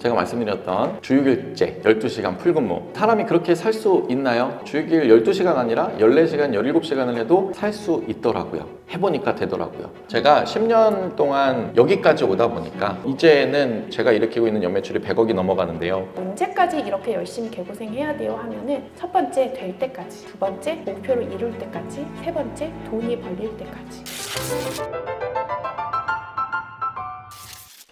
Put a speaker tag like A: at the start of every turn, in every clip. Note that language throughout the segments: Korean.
A: 제가 말씀드렸던 주 6일제 12시간 풀근무, 사람이 그렇게 살 수 있나요? 주 6일 12시간 아니라 14시간, 17시간을 해도 살 수 있더라고요. 해보니까 되더라고요. 제가 10년 동안 여기까지 오다 보니까 이제는 제가 일으키고 있는 연매출이 100억이 넘어가는데요.
B: 언제까지 이렇게 열심히 개고생해야 돼요 하면은 첫 번째 될 때까지, 두 번째 목표를 이룰 때까지, 세 번째 돈이 벌릴 때까지.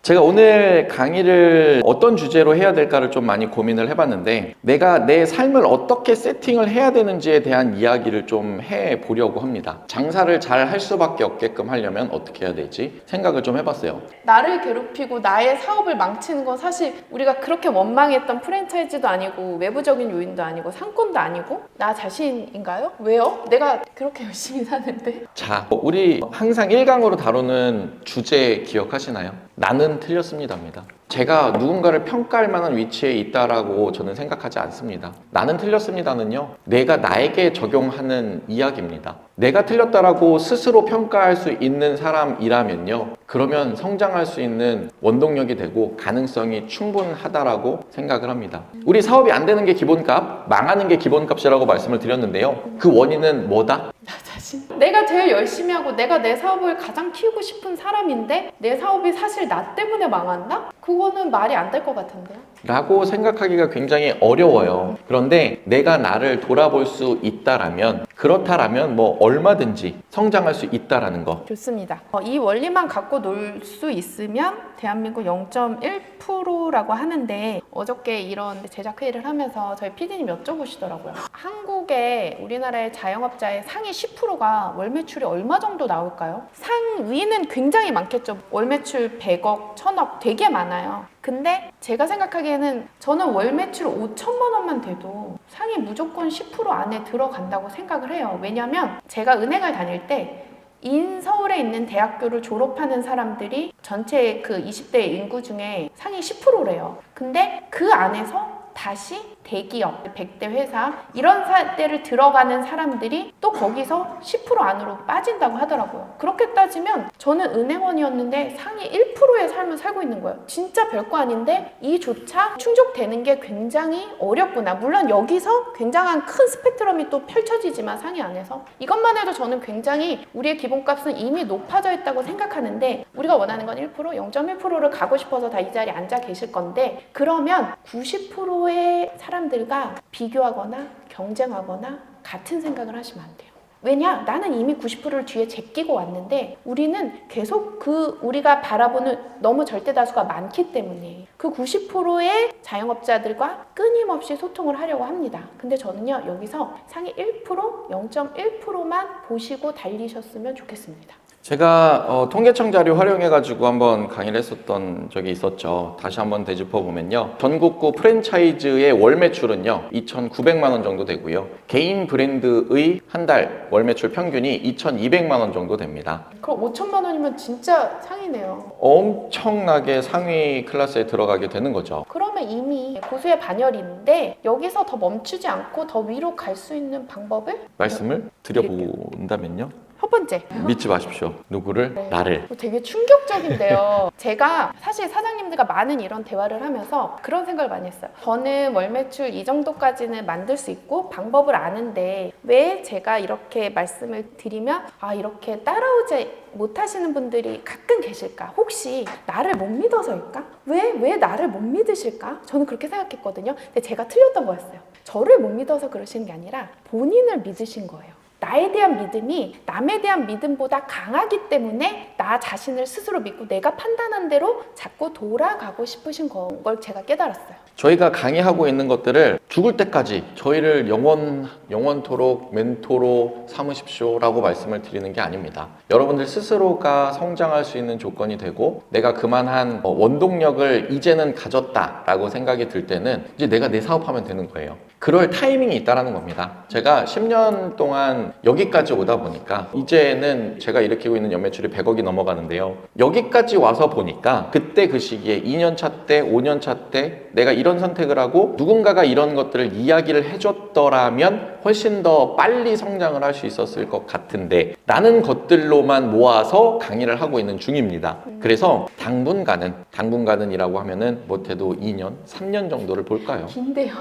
A: 제가 오늘 강의를 어떤 주제로 해야 될까를 좀 많이 고민을 해봤는데, 내가 내 삶을 어떻게 세팅을 해야 되는지에 대한 이야기를 좀 해보려고 합니다. 장사를 잘 할 수밖에 없게끔 하려면 어떻게 해야 될지 생각을 좀 해봤어요.
B: 나를 괴롭히고 나의 사업을 망치는 건 사실 우리가 그렇게 원망했던 프랜차이즈도 아니고 외부적인 요인도 아니고 상권도 아니고 나 자신인가요? 왜요? 내가 그렇게 열심히 사는데.
A: 자, 우리 항상 1강으로 다루는 주제 기억하시나요? 나는 틀렸습니다입니다. 제가 누군가를 평가할 만한 위치에 있다라고 저는 생각하지 않습니다. 나는 틀렸습니다는요, 내가 나에게 적용하는 이야기입니다. 내가 틀렸다라고 스스로 평가할 수 있는 사람이라면요, 그러면 성장할 수 있는 원동력이 되고 가능성이 충분하다라고 생각을 합니다. 우리 사업이 안 되는 게 기본값, 망하는 게 기본값이라고 말씀을 드렸는데요, 그 원인은 뭐다?
B: 나 자신. 내가 제일 열심히 하고 내가 내 사업을 가장 키우고 싶은 사람인데 내 사업이 사실 나 때문에 망한다? 그거는 말이 안 될 것 같은데요?
A: 라고 생각하기가 굉장히 어려워요. 그런데 내가 나를 돌아볼 수 있다라면, 그렇다라면 뭐 얼마든지 성장할 수 있다라는 거.
B: 좋습니다. 이 원리만 갖고 놀 수 있으면 대한민국 0.1%라고 하는데, 어저께 이런 제작 회의를 하면서 저희 PD님 여쭤보시더라고요. 한국의 우리나라의 자영업자의 상위 10%가 월 매출이 얼마 정도 나올까요? 상위는 굉장히 많겠죠. 월 매출 100억, 1000억 되게 많아요. 근데 제가 생각하기에는 저는 월 매출 5천만 원만 돼도 상위 무조건 10% 안에 들어간다고 생각을 해요. 왜냐면 제가 은행을 다닐 때 인서울에 있는 대학교를 졸업하는 사람들이 전체 그 20대 인구 중에 상위 10%래요. 근데 그 안에서 다시 대기업, 100대 회사 이런 데를 들어가는 사람들이 또 거기서 10% 안으로 빠진다고 하더라고요. 그렇게 따지면 저는 은행원이었는데 상위 1%의 삶을 살고 있는 거예요. 진짜 별거 아닌데 이조차 충족되는 게 굉장히 어렵구나. 물론 여기서 굉장한 큰 스펙트럼이 또 펼쳐지지만 상위 안에서 이것만 해도 저는 굉장히 우리의 기본값은 이미 높아져 있다고 생각하는데, 우리가 원하는 건 1%, 0.1%를 가고 싶어서 다 이 자리에 앉아 계실 건데, 그러면 90%의 사람들과 비교하거나 경쟁하거나 같은 생각을 하시면 안 돼요. 왜냐? 나는 이미 90%를 뒤에 제끼고 왔는데 우리는 계속 우리가 바라보는 너무 절대 다수가 많기 때문에 그 90%의 자영업자들과 끊임없이 소통을 하려고 합니다. 근데 저는요, 여기서 상위 1%, 0.1%만 보시고 달리셨으면 좋겠습니다.
A: 제가 통계청 자료 활용해가지고 한번 강의를 했었던 적이 있었죠. 다시 한번 되짚어보면요, 전국구 프랜차이즈의 월 매출은요 2,900만 원 정도 되고요, 개인 브랜드의 한 달 월 매출 평균이 2,200만 원 정도 됩니다.
B: 그럼 5천만 원이면 진짜 상이네요.
A: 엄청나게 상위 클래스에 들어가게 되는 거죠.
B: 그러면 이미 고수의 반열인데 여기서 더 멈추지 않고 더 위로 갈 수 있는 방법을
A: 말씀을 드려본다면요,
B: 첫 번째,
A: 믿지 마십시오. 누구를?
B: 네.
A: 나를.
B: 되게 충격적인데요. 제가 사실 사장님들과 많은 이런 대화를 하면서 그런 생각을 많이 했어요. 저는 월 매출 이 정도까지는 만들 수 있고 방법을 아는데 왜 제가 이렇게 말씀을 드리면 이렇게 따라오지 못하시는 분들이 가끔 계실까? 혹시 나를 못 믿어서일까? 왜 나를 못 믿으실까? 저는 그렇게 생각했거든요. 근데 제가 틀렸던 거였어요. 저를 못 믿어서 그러시는 게 아니라 본인을 믿으신 거예요. 나에 대한 믿음이 남에 대한 믿음보다 강하기 때문에 나 자신을 스스로 믿고 내가 판단한 대로 자꾸 돌아가고 싶으신 걸 제가 깨달았어요.
A: 저희가 강의하고 있는 것들을 죽을 때까지 저희를 영원토록 멘토로 삼으십시오라고 말씀을 드리는 게 아닙니다. 여러분들 스스로가 성장할 수 있는 조건이 되고 내가 그만한 원동력을 이제는 가졌다라고 생각이 들 때는 이제 내가 내 사업하면 되는 거예요. 그럴 타이밍이 있다라는 겁니다. 제가 10년 동안 했지만 여기까지 오다 보니까 이제는 제가 일으키고 있는 연매출이 100억이 넘어가는데요. 여기까지 와서 보니까 그때 그 시기에 2년 차 때, 5년 차 때 내가 이런 선택을 하고 누군가가 이런 것들을 이야기를 해줬더라면 훨씬 더 빨리 성장을 할 수 있었을 것 같은데 라는 것들로만 모아서 강의를 하고 있는 중입니다. 그래서 당분간은이라고 하면은 못해도 2년, 3년 정도를 볼까요?
B: 긴데요?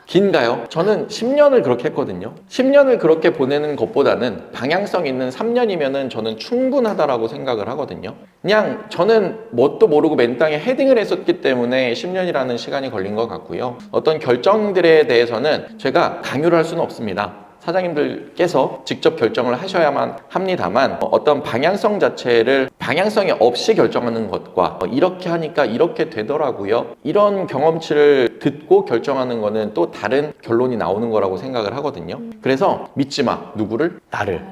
A: 긴가요? 저는 10년을 그렇게 했거든요. 10년을 그렇게 보내는 것보다는 방향성 있는 3년이면은 저는 충분하다라고 생각을 하거든요. 그냥 저는 뭣도 모르고 맨땅에 헤딩을 했었기 때문에 10년이라는 시간이 걸린 것 같고요. 어떤 결정들에 대해서는 제가 강요를 할 수는 없습니다. 사장님들께서 직접 결정을 하셔야만 합니다만 어떤 방향성 자체를 방향성이 없이 결정하는 것과 이렇게 하니까 이렇게 되더라고요. 이런 경험치를 듣고 결정하는 거는 또 다른 결론이 나오는 거라고 생각을 하거든요. 그래서 믿지 마. 누구를? 나를.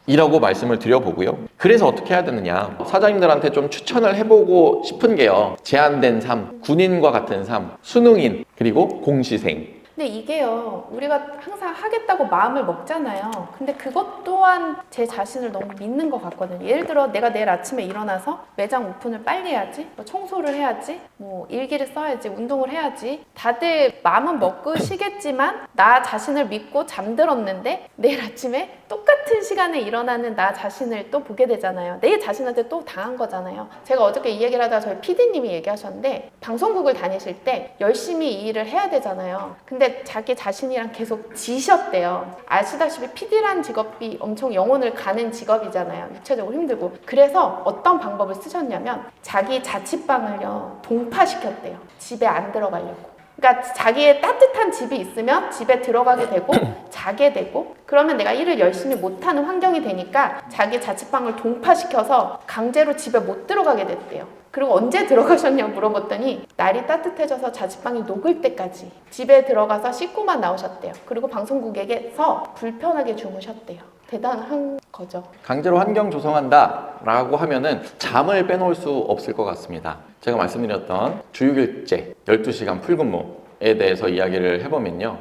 A: 이라고 말씀을 드려보고요. 그래서 어떻게 해야 되느냐. 사장님들한테 좀 추천을 해보고 싶은 게요. 제한된 삶, 군인과 같은 삶, 수능인, 그리고 공시생.
B: 근데 이게요, 우리가 항상 하겠다고 마음을 먹잖아요. 근데 그것 또한 제 자신을 너무 믿는 것 같거든요. 예를 들어 내가 내일 아침에 일어나서 매장 오픈을 빨리 해야지, 뭐 청소를 해야지, 뭐 일기를 써야지, 운동을 해야지. 다들 마음은 먹으시겠지만 나 자신을 믿고 잠들었는데 내일 아침에 똑같은 시간에 일어나는 나 자신을 또 보게 되잖아요. 내 자신한테 또 당한 거잖아요. 제가 어저께 이 얘기를 하다가 저희 PD님이 얘기하셨는데 방송국을 다니실 때 열심히 이 일을 해야 되잖아요. 근데 자기 자신이랑 계속 지셨대요. 아시다시피 PD라는 직업이 엄청 영혼을 가는 직업이잖아요. 육체적으로 힘들고. 그래서 어떤 방법을 쓰셨냐면 자기 자취방을요 동파시켰대요. 집에 안 들어가려고. 그러니까 자기의 따뜻한 집이 있으면 집에 들어가게 되고 자게 되고 그러면 내가 일을 열심히 못하는 환경이 되니까 자기 자취방을 동파시켜서 강제로 집에 못 들어가게 됐대요. 그리고 언제 들어가셨냐고 물어봤더니 날이 따뜻해져서 자취방이 녹을 때까지 집에 들어가서 씻고만 나오셨대요. 그리고 방송국에게서 불편하게 주무셨대요. 대단한 거죠.
A: 강제로 환경 조성한다 라고 하면은 잠을 빼놓을 수 없을 것 같습니다. 제가 말씀드렸던 주 6일제 12시간 풀근무에 대해서 이야기를 해보면요.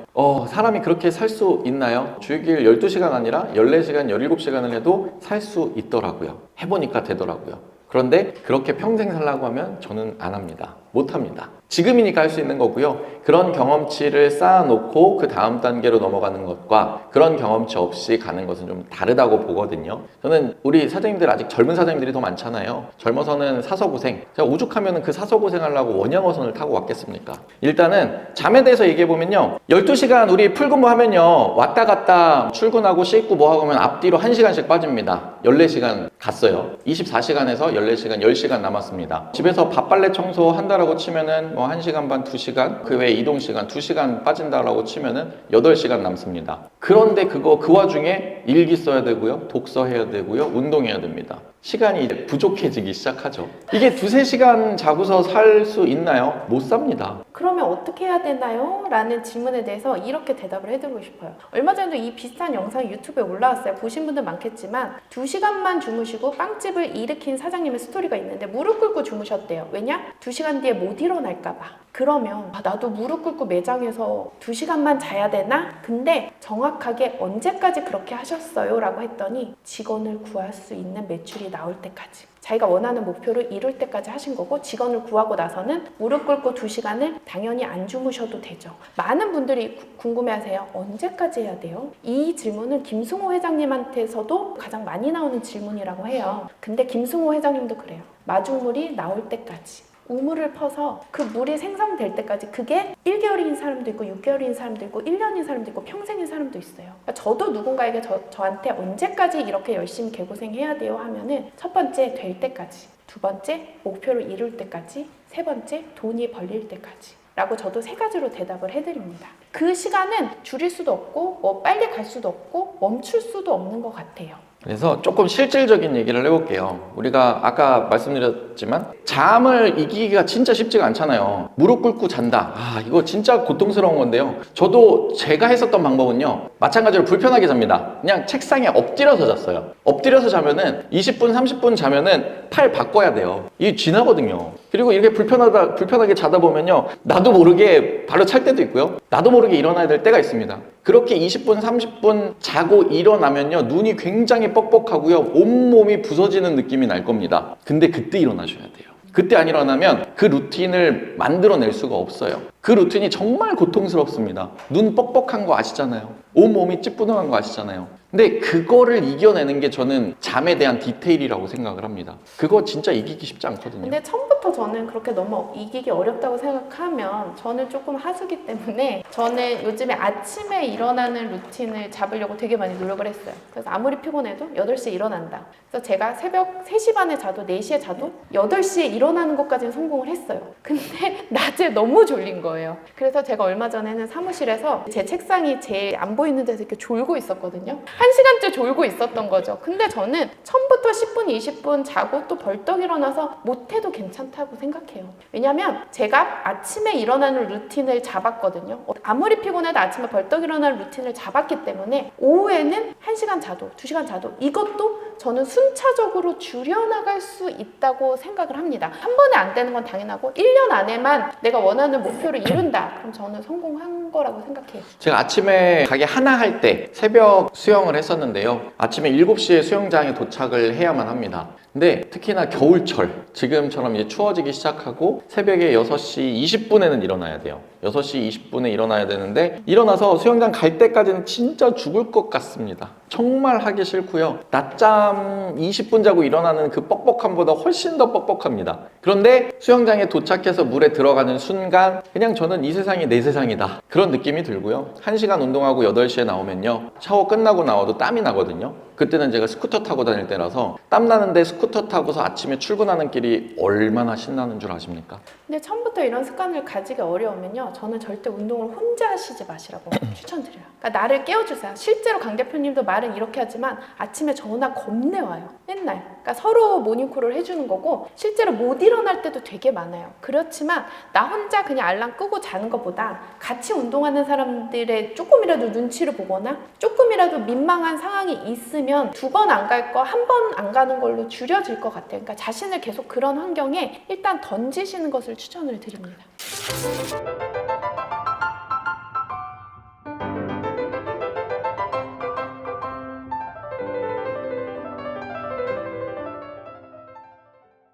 A: 사람이 그렇게 살 수 있나요? 주 6일 12시간 아니라 14시간, 17시간을 해도 살 수 있더라고요. 해보니까 되더라고요. 그런데 그렇게 평생 살라고 하면 저는 안 합니다. 못 합니다. 지금이니까 할 수 있는 거고요. 그런 경험치를 쌓아놓고 그 다음 단계로 넘어가는 것과 그런 경험치 없이 가는 것은 좀 다르다고 보거든요. 저는 우리 사장님들 아직 젊은 사장님들이 더 많잖아요. 젊어서는 사서고생. 제가 오죽하면 그 사서고생 하려고 원양어선을 타고 왔겠습니까? 일단은 잠에 대해서 얘기해보면요. 12시간 우리 풀근무 하면요. 왔다 갔다 출근하고 씻고 뭐 하고 하면 앞뒤로 1시간씩 빠집니다. 14시간 갔어요. 24시간에서 14시간, 10시간 남았습니다. 집에서 밥빨래 청소 한다라고 치면은 뭐 1시간 반, 2시간, 그 외에 이동시간 2시간 빠진다라고 치면은 8시간 남습니다. 그런데 그 와중에 일기 써야 되고요, 독서해야 되고요, 운동해야 됩니다. 시간이 부족해지기 시작하죠. 이게 2-3시간 자고서 살 수 있나요? 못 삽니다.
B: 그러면 어떻게 해야 되나요? 라는 질문에 대해서 이렇게 대답을 해드리고 싶어요. 얼마 전에도 이 비슷한 영상이 유튜브에 올라왔어요. 보신 분들 많겠지만 2시간만 주무시고 빵집을 일으킨 사장님의 스토리가 있는데 무릎 꿇고 주무셨대요. 왜냐? 2시간 뒤에 못 일어날까 봐. 그러면 나도 무릎 꿇고 매장에서 2시간만 자야 되나? 근데 정확하게 언제까지 그렇게 하셨어요? 라고 했더니 직원을 구할 수 있는 매출이 나올 때까지, 자기가 원하는 목표를 이룰 때까지 하신 거고, 직원을 구하고 나서는 무릎 꿇고 2시간을 당연히 안 주무셔도 되죠. 많은 분들이 궁금해하세요. 언제까지 해야 돼요? 이 질문은 김승호 회장님한테서도 가장 많이 나오는 질문이라고 해요. 근데 김승호 회장님도 그래요. 마중물이 나올 때까지, 우물을 퍼서 그 물이 생성될 때까지. 그게 1개월인 사람도 있고 6개월인 사람도 있고 1년인 사람도 있고 평생인 사람도 있어요. 그러니까 저도 누군가에게 저한테 언제까지 이렇게 열심히 개고생해야 돼요 하면은, 첫 번째 될 때까지, 두 번째 목표를 이룰 때까지, 세 번째 돈이 벌릴 때까지 라고 저도 3가지로 대답을 해드립니다. 그 시간은 줄일 수도 없고 뭐 빨리 갈 수도 없고 멈출 수도 없는 것 같아요.
A: 그래서 조금 실질적인 얘기를 해볼게요. 우리가 아까 말씀드렸지만 잠을 이기기가 진짜 쉽지가 않잖아요. 무릎 꿇고 잔다. 이거 진짜 고통스러운 건데요. 저도 제가 했었던 방법은요, 마찬가지로 불편하게 잡니다. 그냥 책상에 엎드려서 잤어요. 엎드려서 자면은 20분, 30분 자면은 팔 바꿔야 돼요. 이게 쥐나거든요. 그리고 이렇게 불편하게 자다 보면요, 나도 모르게 발로 찰 때도 있고요, 나도 모르게 일어나야 될 때가 있습니다. 그렇게 20분, 30분 자고 일어나면요, 눈이 굉장히 뻑뻑하고요, 온몸이 부서지는 느낌이 날 겁니다. 근데 그때 일어나셔야 돼요. 그때 안 일어나면 그 루틴을 만들어낼 수가 없어요. 그 루틴이 정말 고통스럽습니다. 눈 뻑뻑한 거 아시잖아요. 온몸이 찌뿌둥한 거 아시잖아요. 근데 그거를 이겨내는 게 저는 잠에 대한 디테일이라고 생각을 합니다. 그거 진짜 이기기 쉽지 않거든요.
B: 근데 처음부터 저는 그렇게 너무 이기기 어렵다고 생각하면 저는 조금 하수기 때문에 저는 요즘에 아침에 일어나는 루틴을 잡으려고 되게 많이 노력을 했어요. 그래서 아무리 피곤해도 8시에 일어난다. 그래서 제가 새벽 3시 반에 자도 4시에 자도 8시에 일어나는 것까지는 성공을 했어요. 근데 낮에 너무 졸린 거예요. 그래서 제가 얼마 전에는 사무실에서 제 책상이 제일 안 보이는 데서 이렇게 졸고 있었거든요. 1시간째 졸고 있었던 거죠. 근데 저는 처음부터 10분, 20분 자고 또 벌떡 일어나서 못해도 괜찮다고 생각해요. 왜냐면 제가 아침에 일어나는 루틴을 잡았거든요. 아무리 피곤해도 아침에 벌떡 일어나는 루틴을 잡았기 때문에 오후에는 1시간 자도, 2시간 자도 이것도 저는 순차적으로 줄여나갈 수 있다고 생각을 합니다. 한 번에 안 되는 건 당연하고 1년 안에만 내가 원하는 목표를 이룬다. 그럼 저는 성공한 거라고 생각해요.
A: 제가 아침에 가게 하나 할 때 새벽 수영을 했었는데요. 아침에 7시에 수영장에 도착을 해야만 합니다. 근데 특히나 겨울철, 지금처럼 이제 추워지기 시작하고 새벽에 6시 20분에는 일어나야 돼요. 6시 20분에 일어나야 되는데 일어나서 수영장 갈 때까지는 진짜 죽을 것 같습니다. 정말 하기 싫고요. 낮잠 20분 자고 일어나는 그 뻑뻑함보다 훨씬 더 뻑뻑합니다. 그런데 수영장에 도착해서 물에 들어가는 순간 그냥 저는 이 세상이 내 세상이다. 그런 느낌이 들고요. 1시간 운동하고 8시에 나오면요. 샤워 끝나고 나와도 땀이 나거든요. 그때는 제가 스쿠터 타고 다닐 때라서 땀 나는데 스쿠터 타고서 아침에 출근하는 길이 얼마나 신나는 줄 아십니까?
B: 근데 처음부터 이런 습관을 가지기 어려우면요. 저는 절대 운동을 혼자 하시지 마시라고 추천드려요. 그러니까 나를 깨워주세요. 실제로 강 대표님도 말은 이렇게 하지만 아침에 전화 겁내 와요. 맨날. 그러니까 서로 모닝콜을 해주는 거고 실제로 못 일어날 때도 되게 많아요. 그렇지만 나 혼자 그냥 알람 끄고 자는 것보다 같이 운동하는 사람들의 조금이라도 눈치를 보거나 조금이라도 민망한 상황이 있으면 2번 안 갈 거 1번 안 가는 걸로 줄여질 것 같아요. 그러니까 자신을 계속 그런 환경에 일단 던지시는 것을 추천을 드립니다.